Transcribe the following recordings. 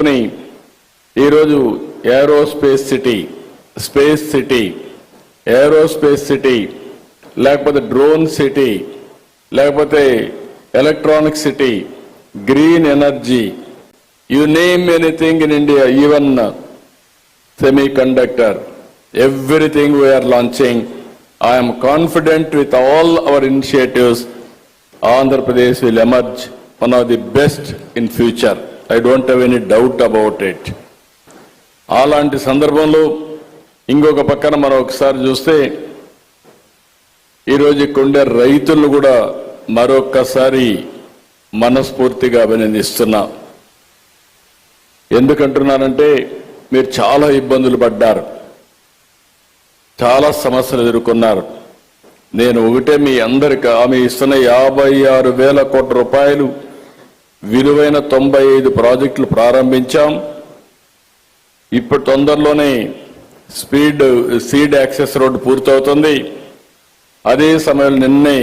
ఈరోజు aerospace city, space city, aerospace city, లేకపోతే drone city, లేకపోతే electronic city, green energy, you name anything in India, even semiconductor, everything we are launching. I am confident with all our initiatives, Andhra Pradesh will emerge one of the best in future. I don't have any doubt about it. అలాంటి సందర్భంలో ఇంకొక పక్కన మనం ఒకసారి చూస్తే ఈరోజు కొండే రైతులను కూడా మరొక్కసారి మనస్ఫూర్తిగా అభినందిస్తున్నా. ఎందుకంటున్నానంటే మీరు చాలా ఇబ్బందులు పడ్డారు, చాలా సమస్యలు ఎదుర్కొన్నారు. నేను ఒకటే మీ అందరికీ ఆమె ఇస్తున్న 56,000 కోట్ల రూపాయలు విలువైన 95 ప్రాజెక్టులు ప్రారంభించాం. ఇప్పుడు తొందరలోనే సీడ్ యాక్సెస్ రోడ్డు పూర్తవుతుంది. అదే సమయంలో నిన్నే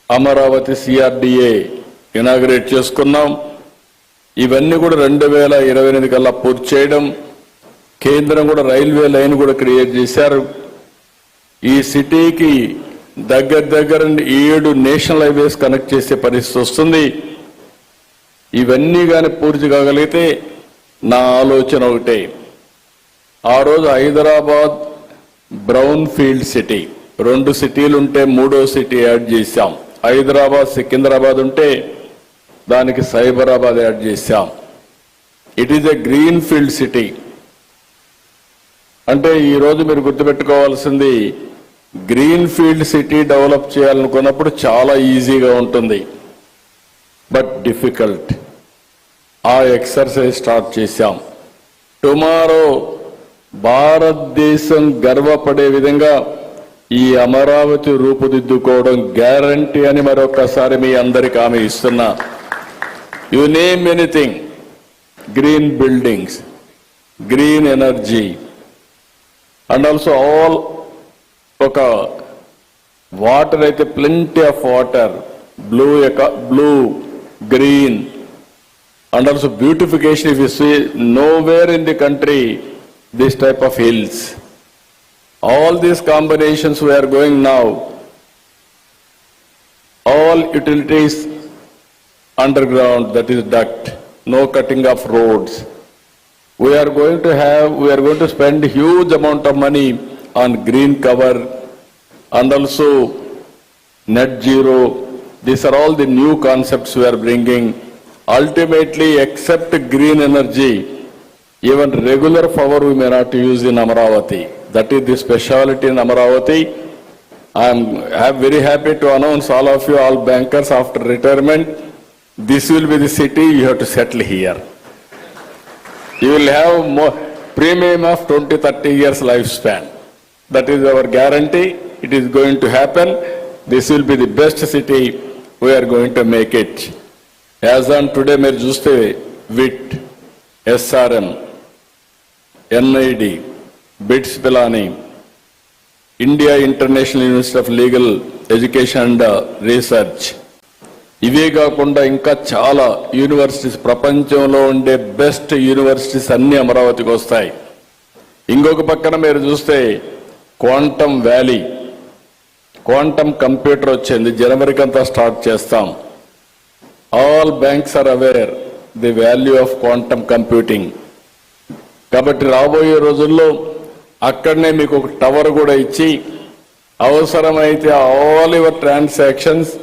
అమరావతి CRDA ఇనాగ్రేట్ చేసుకున్నాం. ఇవన్నీ కూడా 2028 కల్లా పూర్తి చేయడం. కేంద్రం కూడా రైల్వే లైన్ కూడా క్రియేట్ చేశారు. ఈ సిటీకి దగ్గర 7 నేషనల్ హైవేస్ కనెక్ట్ చేసే పరిస్థితి వస్తుంది. ఇవన్నీ కానీ పూర్తి కాగలిగితే నా ఆలోచన ఒకటే, ఆ రోజు హైదరాబాద్ బ్రౌన్ ఫీల్డ్ సిటీ, 2 సిటీలు ఉంటే 3వ సిటీ యాడ్ చేశాం. హైదరాబాద్ సికింద్రాబాద్ ఉంటే దానికి సైబరాబాద్ యాడ్ చేశాం. It is a green field city. అంటే ఈరోజు మీరు గుర్తుపెట్టుకోవాల్సింది, గ్రీన్ ఫీల్డ్ సిటీ డెవలప్ చేయాలనుకున్నప్పుడు చాలా ఈజీగా ఉంటుంది, బట్ డిఫికల్ట్. ఆ ఎక్సర్సైజ్ స్టార్ట్ చేశాం. టుమారో భారతదేశం గర్వపడే విధంగా ఈ అమరావతి రూపుదిద్దుకోవడం గ్యారంటీ అని మరొకసారి మీ అందరికీ హామీ ఇస్తున్నా. You name anything, green buildings, green energy, and also all water, అయితే plenty of water, blue, green, and also beautification. If you see, nowhere in the country this type of hills. All these combinations we are going now, all utilities underground, that is duct, no cutting of roads. We are going to spend huge amount of money on green cover and also net zero. These are all the new concepts we are bringing. Ultimately, except green energy, even regular power we may not use in Amaravati. That is the speciality in Amaravati. I am very happy to announce all of you, all bankers, after retirement, this will be the city you have to settle here. You will have more premium of 20-30 years lifespan. That is our guarantee. It is going to happen. This will be the best city. We are going to make it. As on today, మీరు చూస్తే WIT, SRM, NID, BITS Pilani, India International University of Legal Education and Research, ఇవే కాకుండా ఇంకా చాలా universities, ప్రపంచంలో ఉండే best universities అన్ని అమరావతికి వస్తాయి. ఇంకొక పక్కన మీరు చూస్తే క్వాంటమ్ వ్యాలీ, క్వాంటమ్ కంప్యూటర్ వచ్చింది, జనవరికి అంతా స్టార్ట్ చేస్తాం. All banks are aware the value of quantum computing. కాబట్టి రాబోయే రోజుల్లో అక్కడనే మీకు ఒక టవర్ కూడా ఇచ్చి అవసరమైతే ఆల్ యువర్ ట్రాన్సాక్షన్స్